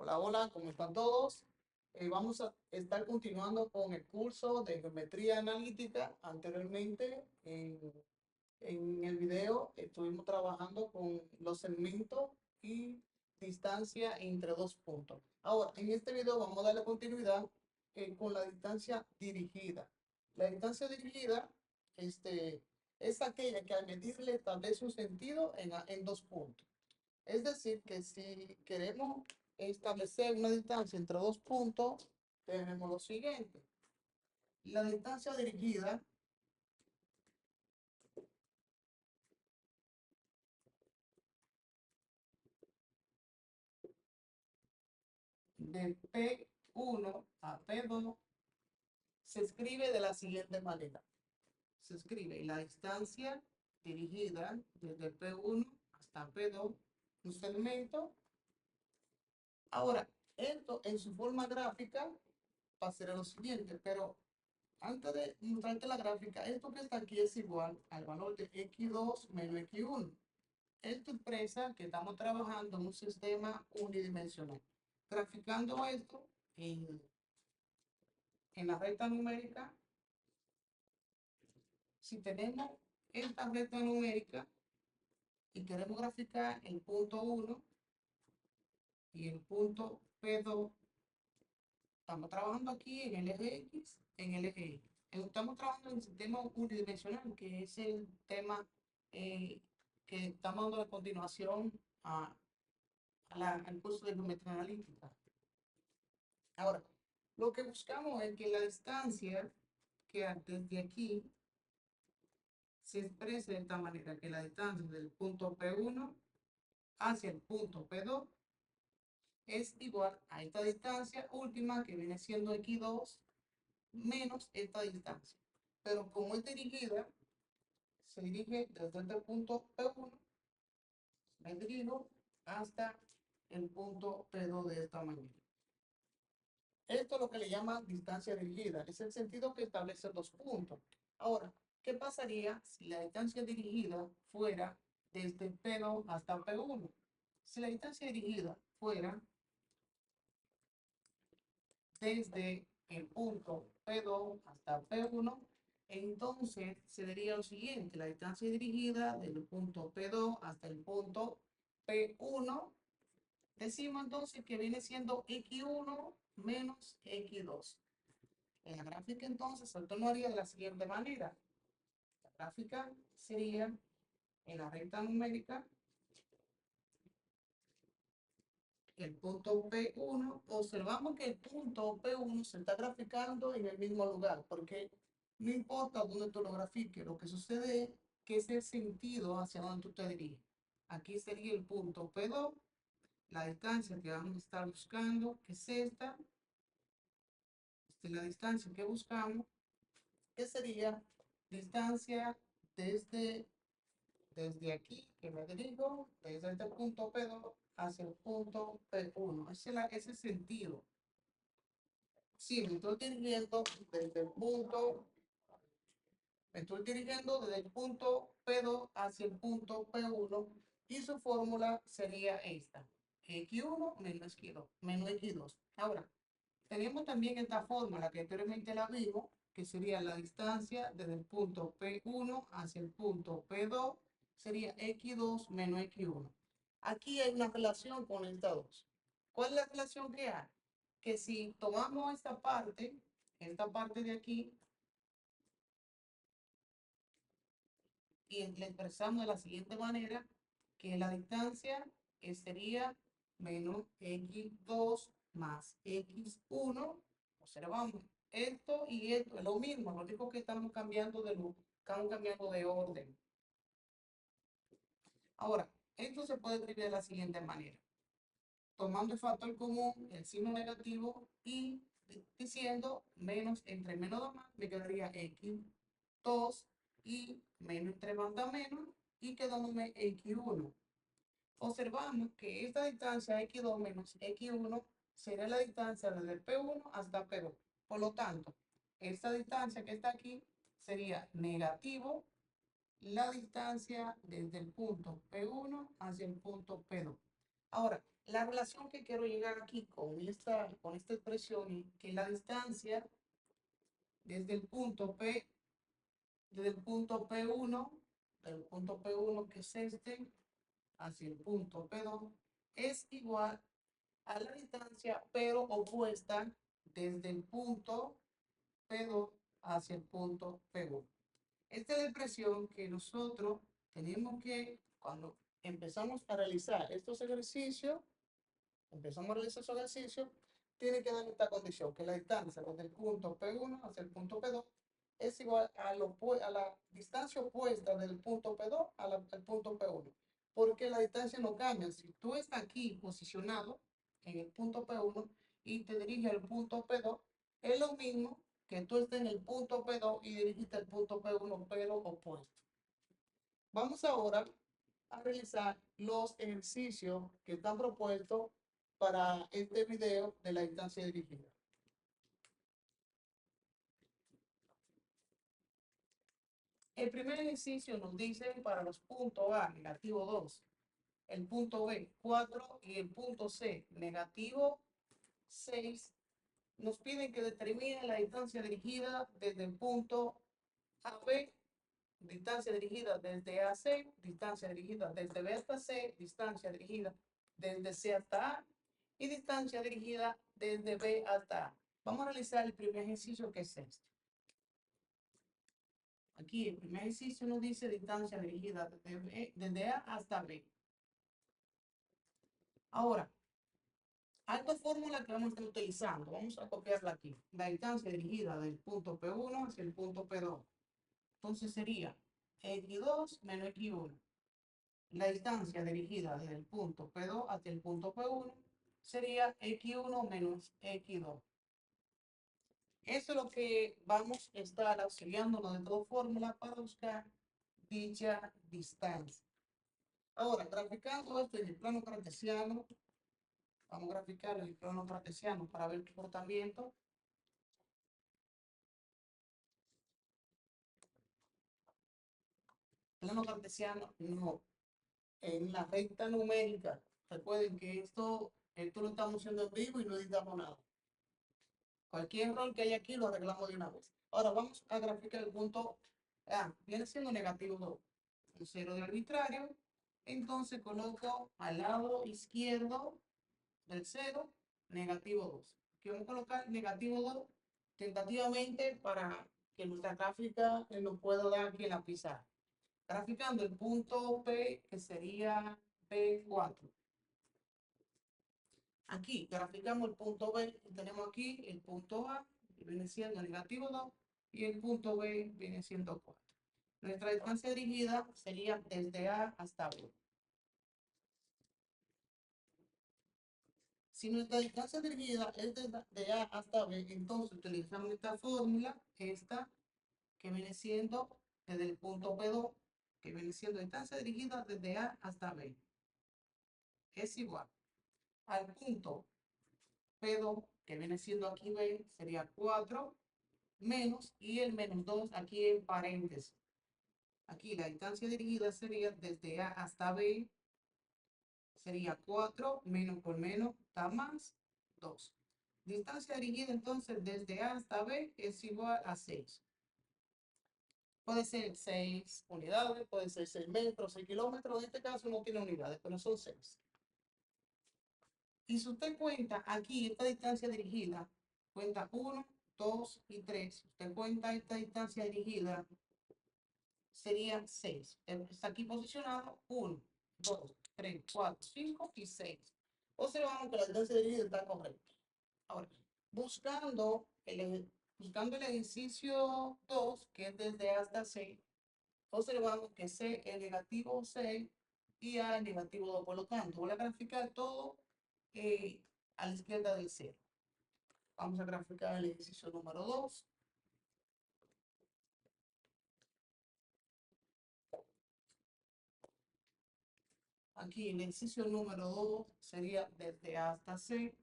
Hola, hola, ¿cómo están todos? Vamos a estar continuando con el curso de geometría analítica. Anteriormente, en el video, estuvimos trabajando con los segmentos y distancia entre dos puntos. Ahora, en este video vamos a darle continuidad con la distancia dirigida. La distancia dirigida es aquella que al medirle establece un sentido en dos puntos. Es decir, que si queremos establecer una distancia entre dos puntos, tenemos lo siguiente. La distancia dirigida de P1 a P2 se escribe de la siguiente manera. Se escribe la distancia dirigida desde P1 hasta P2, un segmento. Ahora, esto en su forma gráfica va a ser lo siguiente, pero antes de mostrarte la gráfica, esto que está aquí es igual al valor de x2 menos x1. Esto expresa que estamos trabajando en un sistema unidimensional. Graficando esto en la recta numérica, si tenemos esta recta numérica y queremos graficar el punto 1 y el punto P2, estamos trabajando aquí en el eje X, en el eje Y. Estamos trabajando en el sistema unidimensional, que es el tema eh, que estamos dando a continuación al curso de geometría analítica. Ahora, lo que buscamos es que la distancia que desde aquí se exprese de esta manera, que la distancia del punto P1 hacia el punto P2 es igual a esta distancia última que viene siendo x2 menos esta distancia. Pero como es dirigida, se dirige desde el punto P1, me dirijo hasta el punto P2 de esta manera. Esto es lo que le llaman distancia dirigida. Es el sentido que establece dos puntos. Ahora, ¿qué pasaría si la distancia dirigida fuera desde P2 hasta P1? Si la distancia dirigida fuera desde el punto P2 hasta P1, entonces se diría lo siguiente: la distancia dirigida del punto P2 hasta el punto P1, decimos entonces que viene siendo x1 menos x2. En la gráfica entonces se tornaría de la siguiente manera. La gráfica sería en la recta numérica el punto P1. Observamos que el punto P1 se está graficando en el mismo lugar, porque no importa dónde tú lo grafiques, lo que sucede es que es el sentido hacia donde tú te diriges. Aquí sería el punto P2, la distancia que vamos a estar buscando, que es esta. Esta es la distancia que buscamos, que sería distancia desde aquí, que me dirijo, desde este punto P2 hacia el punto P1. Ese es el sentido. Sí, me estoy dirigiendo desde el punto P2 hacia el punto P1 y su fórmula sería esta: x1 menos x2, menos x2. Ahora, tenemos también esta fórmula que anteriormente la vimos, que sería la distancia desde el punto P1 hacia el punto P2, sería x2 menos x1. Aquí hay una relación con esta 2. ¿Cuál es la relación que hay? Que si tomamos esta parte de aquí, y le expresamos de la siguiente manera, que la distancia sería menos x2 más x1. Observamos, esto y esto es lo mismo, lo único que estamos cambiando de orden. Ahora, esto se puede escribir de la siguiente manera: tomando el factor común, el signo negativo, y diciendo menos entre menos da más, me quedaría x2, y menos entre más da menos, y quedándome x1. Observamos que esta distancia x2 menos x1 será la distancia desde P1 hasta P2. Por lo tanto, esta distancia que está aquí sería negativo la distancia desde el punto P1 hacia el punto P2. Ahora, La relación que quiero llegar aquí con esta expresión es que la distancia desde el punto P, desde el punto P1, del punto P1 que es este, hacia el punto P2, es igual a la distancia pero opuesta desde el punto P2 hacia el punto P1. Esta es la expresión que nosotros tenemos que, cuando empezamos a realizar estos ejercicios, empezamos a realizar esos ejercicios, tiene que dar esta condición, que la distancia desde el punto P1 hacia el punto P2 es igual a la distancia opuesta del punto P2 al punto P1. Porque la distancia no cambia. Si tú estás aquí posicionado en el punto P1 y te diriges al punto P2, es lo mismo que tú estés en el punto P2 y dirigiste al punto P1, pero opuesto. Vamos ahora a realizar los ejercicios que están propuestos para este video de la distancia dirigida. El primer ejercicio nos dice para los puntos A, negativo 2, el punto B, 4 y el punto C, negativo 6, nos piden que determine la distancia dirigida desde el punto A B, distancia dirigida desde A a C, distancia dirigida desde B hasta C, distancia dirigida desde C hasta A y distancia dirigida desde B hasta A. Vamos a realizar el primer ejercicio que es este. Aquí el primer ejercicio nos dice distancia dirigida desde A hasta B. Ahora, hay dos fórmulas que vamos a estar utilizando. Vamos a copiarla aquí. La distancia dirigida del punto P1 hacia el punto P2. Entonces sería X2 menos X1. La distancia dirigida desde el punto P2 hasta el punto P1 sería X1 menos X2. Eso es lo que vamos a estar auxiliándonos de dos fórmulas para buscar dicha distancia. Ahora, graficando esto en el plano cartesiano, vamos a graficar en el plano cartesiano para ver el comportamiento. Plano cartesiano, no. En la recta numérica, recuerden que esto lo estamos haciendo en vivo y no editamos nada. Cualquier error que haya aquí lo arreglamos de una vez. Ahora vamos a graficar el punto A. Viene siendo negativo 2. Un cero de arbitrario. Entonces coloco al lado izquierdo del 0, negativo 2. Aquí vamos a colocar negativo 2 tentativamente para que nuestra gráfica nos pueda dar aquí en la pizarra. Graficando el punto P, que sería P4. Aquí graficamos el punto B, tenemos aquí el punto A, que viene siendo negativo 2, y el punto B viene siendo 4. Nuestra distancia dirigida sería desde A hasta B. Si nuestra distancia dirigida es de A hasta B, entonces utilizamos esta fórmula, esta, que viene siendo desde el punto P2, que viene siendo distancia dirigida desde A hasta B. Es igual al punto P2, que viene siendo aquí B, sería 4 menos, y el menos 2 aquí en paréntesis. Aquí la distancia dirigida sería desde A hasta B, sería 4 menos por menos da más 2. Distancia dirigida entonces desde A hasta B es igual a 6. Puede ser 6 unidades, puede ser 6 metros, 6 kilómetros. En este caso no tiene unidades, pero son 6. Y si usted cuenta aquí esta distancia dirigida, cuenta 1, 2 y 3. Usted cuenta esta distancia dirigida, sería 6. Está aquí posicionado 1, 2, 3, 4, 5 y 6. Observamos que la distancia dirigida está correcta. Ahora, buscando el ejercicio 2, que es desde A hasta C, observamos que C es negativo 6 y A es negativo 2. Por lo tanto, voy a graficar todo a la izquierda del 0. Vamos a graficar el ejercicio número 2. Aquí el ejercicio número 2 sería desde A hasta C.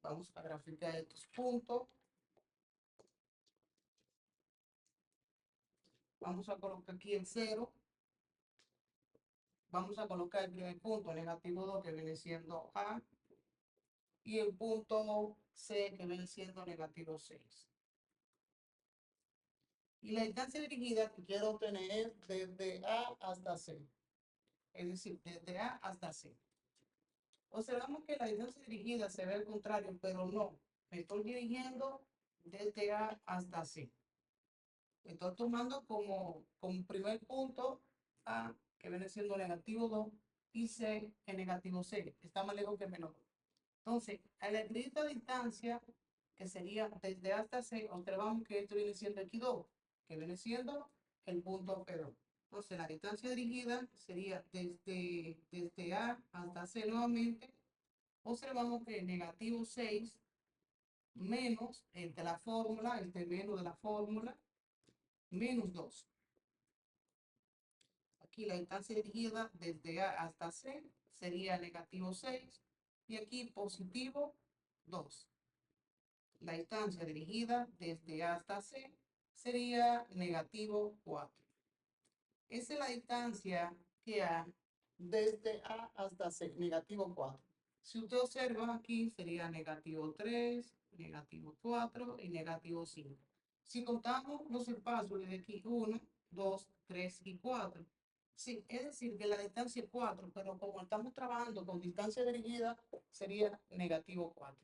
Vamos a graficar estos puntos. Vamos a colocar aquí el 0. vamos a colocar el primer punto, negativo 2, que viene siendo A, y el punto C, que viene siendo negativo 6. Y la distancia dirigida que quiero obtener es desde A hasta C, es decir, desde A hasta C. Observamos que la distancia dirigida se ve al contrario, pero no, me estoy dirigiendo desde A hasta C. Estoy tomando como primer punto A, que viene siendo negativo 2, y C, en negativo 6. Está más lejos que menos. Entonces, a la esta distancia, que sería desde A hasta C, observamos que esto viene siendo X2, que viene siendo el punto P2. Entonces, la distancia dirigida sería desde A hasta C nuevamente. Observamos que negativo 6 menos de la fórmula, menos de la fórmula, menos 2. Aquí la distancia dirigida desde A hasta C sería negativo 6 y aquí positivo 2. La distancia dirigida desde A hasta C sería negativo 4. Esa es la distancia que hay desde A hasta C, negativo 4. Si usted observa aquí sería negativo 3, negativo 4 y negativo 5. Si contamos los espacios desde aquí 1, 2, 3 y 4. Sí, es decir, que la distancia es 4, pero como estamos trabajando con distancia dirigida, sería negativo 4.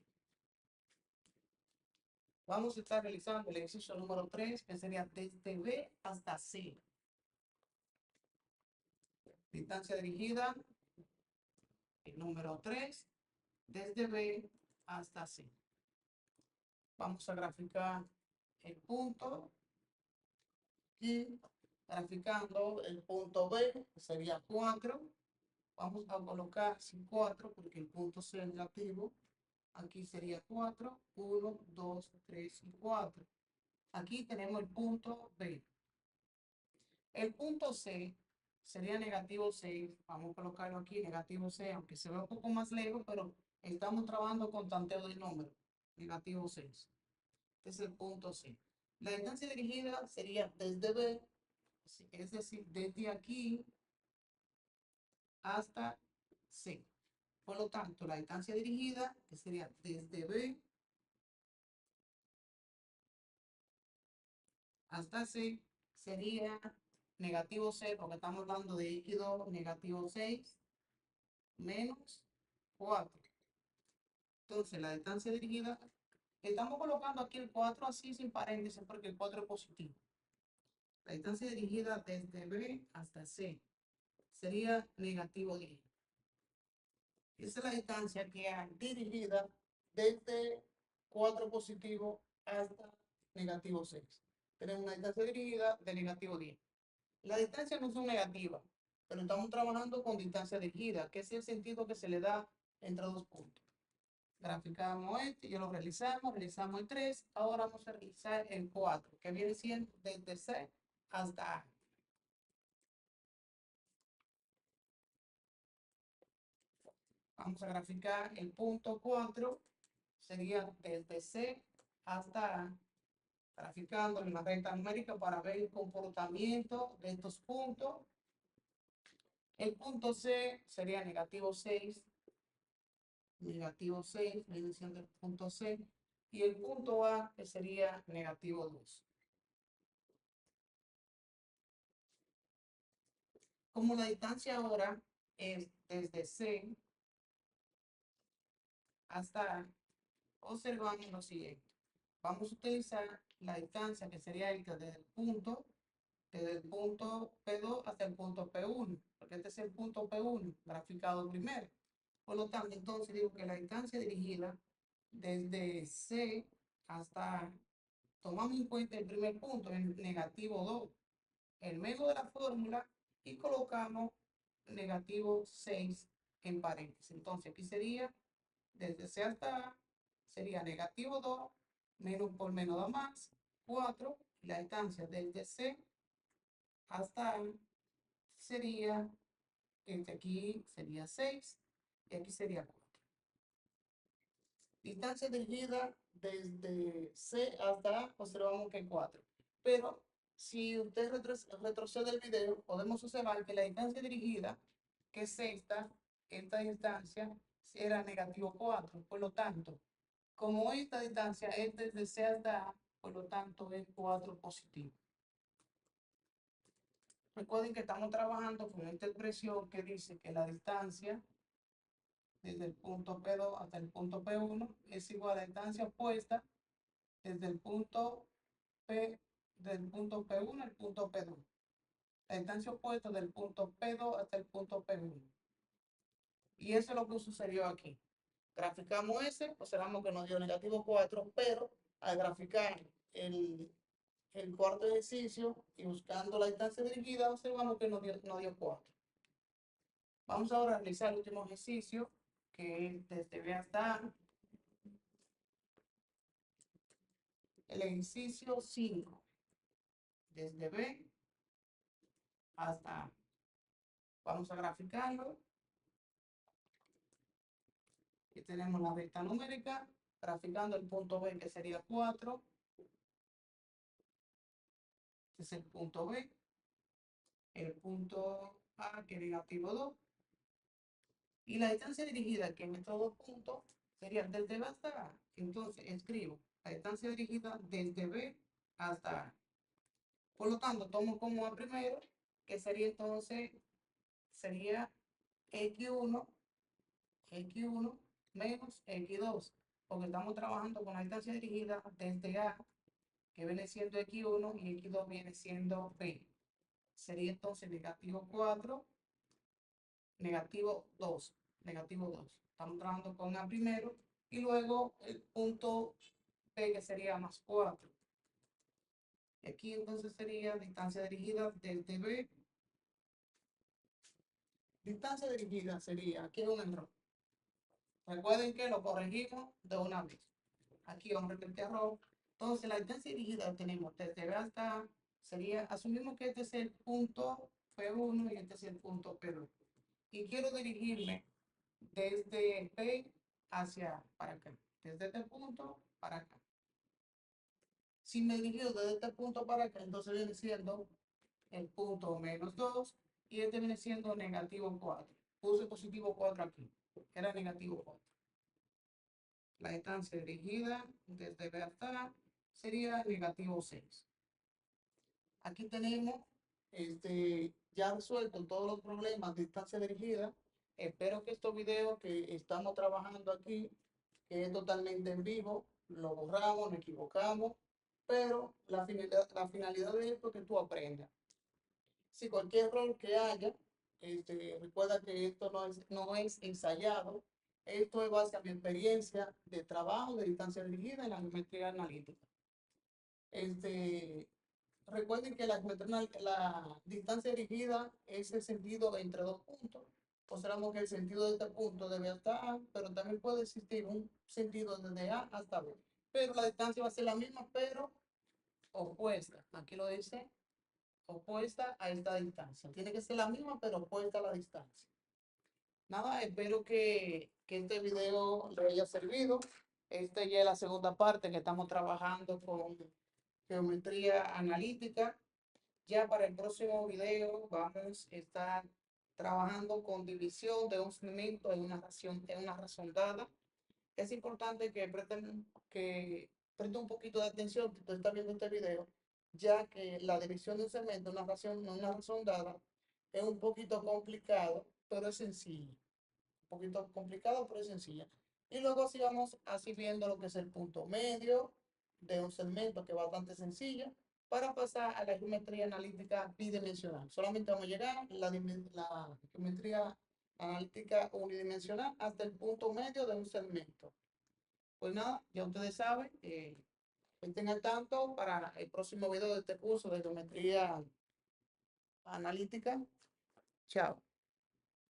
Vamos a estar realizando el ejercicio número 3, que sería desde B hasta C. Distancia dirigida, el número 3, desde B hasta C. Vamos a graficar el punto y graficando el punto B, que sería 4. Vamos a colocar 4 porque el punto C es negativo. Aquí sería 4, 1, 2, 3 y 4. Aquí tenemos el punto B. El punto C sería negativo 6. Vamos a colocarlo aquí, negativo 6, aunque se ve un poco más lejos, pero estamos trabajando con tanteo de número. Negativo 6. Este es el punto C. La distancia dirigida sería desde B, es decir, desde aquí hasta C. Por lo tanto, la distancia dirigida, que sería desde B hasta C, sería negativo 6, porque estamos hablando de X2, negativo 6, menos 4. Entonces, la distancia dirigida, estamos colocando aquí el 4 así sin paréntesis, porque el 4 es positivo. La distancia dirigida desde B hasta C sería negativo 10. Esa es la distancia que hay dirigida desde 4 positivo hasta negativo 6. Tenemos una distancia dirigida de negativo 10. Las distancias no son negativas, pero estamos trabajando con distancia dirigida, que es el sentido que se le da entre dos puntos. Graficamos este, ya lo realizamos el 3, ahora vamos a realizar el 4, que viene siendo desde C hasta A. Vamos a graficar el punto 4, sería desde C hasta A, graficando en la recta numérica para ver el comportamiento de estos puntos. El punto C sería negativo 6, viene siendo el punto C, y el punto A, que sería negativo 2. Como la distancia ahora es desde C hasta A, observamos lo siguiente. Vamos a utilizar la distancia que sería esta desde el punto P2 hasta el punto P1, porque este es el punto P1, graficado primero. Por lo tanto, entonces digo que la distancia dirigida desde C hasta A, tomamos en cuenta el primer punto, el negativo 2, el medio de la fórmula, y colocamos negativo 6 en paréntesis. Entonces, aquí sería, desde C hasta A, sería negativo 2, menos por menos da más, 4, y la distancia desde C hasta A sería, aquí sería 6, y aquí sería 4. Distancia dirigida desde C hasta A, observamos que es 4. Pero si usted retrocede el video, podemos observar que la distancia dirigida que es esta distancia era negativo 4. Por lo tanto, como esta distancia es desde C hasta A, por lo tanto es 4 positivo. Recuerden que estamos trabajando con esta expresión que dice que la distancia desde el punto P2 hasta el punto P1 es igual a la distancia opuesta desde el punto P1 al punto P2. La distancia opuesta del punto P2 hasta el punto P1. Y eso es lo que sucedió aquí. Graficamos ese, observamos que nos dio negativo 4, pero al graficar el cuarto ejercicio y buscando la distancia dirigida, observamos que nos dio 4. Vamos ahora a realizar el último ejercicio, que es desde B hasta A. El ejercicio 5, desde B hasta A. Vamos a graficarlo. Y tenemos la recta numérica, graficando el punto B, que sería 4. Este es el punto B. El punto A, que es negativo 2. Y la distancia dirigida, que en estos dos puntos, sería desde B hasta A. Entonces, escribo la distancia dirigida desde B hasta A. Por lo tanto, tomo como A primero, que sería entonces, sería X1 menos X2, porque estamos trabajando con la distancia dirigida desde A, que viene siendo X1, y X2 viene siendo B. Sería entonces negativo 4, negativo 2, negativo 2. Estamos trabajando con A primero, y luego el punto B, que sería más 4. Aquí entonces sería distancia dirigida desde B. Distancia dirigida sería, aquí hay un error. Recuerden que lo corregimos de una vez. Aquí vamos a repetir error. Entonces la distancia dirigida tenemos desde B hasta A, sería, asumimos que este es el punto P1 y este es el punto P2. Y quiero dirigirme desde P hacia para acá. Desde este punto para acá. Si me dirijo desde este punto para acá, entonces viene siendo el punto menos 2 y este viene siendo negativo 4. Puse positivo 4 aquí, era negativo 4. La distancia dirigida desde B hasta A sería negativo 6. Aquí tenemos ya resuelto todos los problemas de distancia dirigida. Espero que estos videos que estamos trabajando aquí, que es totalmente en vivo, lo borramos, nos equivocamos, pero la finalidad de esto es que tú aprendas. Si cualquier error que haya, recuerda que esto no es ensayado, esto es base a mi experiencia de trabajo de distancia dirigida en la geometría analítica. Recuerden que la distancia dirigida es el sentido entre dos puntos. Observamos que el sentido de este punto debe estar A, pero también puede existir un sentido desde A hasta B. Pero la distancia va a ser la misma, pero opuesta. Aquí lo dice, opuesta a esta distancia. Tiene que ser la misma, pero opuesta a la distancia. Nada, espero que este video le haya servido. Esta ya es la segunda parte que estamos trabajando con geometría analítica. Ya para el próximo video vamos a estar trabajando con división de un segmento en una razón dada. Es importante que presten un poquito de atención si usted está viendo este video, ya que la división de un segmento en una razón dada es un poquito complicado, pero es sencillo. Un poquito complicado, pero es sencilla. Y luego sigamos así viendo lo que es el punto medio de un segmento, que es bastante sencillo, para pasar a la geometría analítica bidimensional. Solamente vamos a llegar a la geometría analítica unidimensional hasta el punto medio de un segmento. Pues nada, ya ustedes saben, estén al tanto para el próximo video de este curso de geometría analítica. Chao.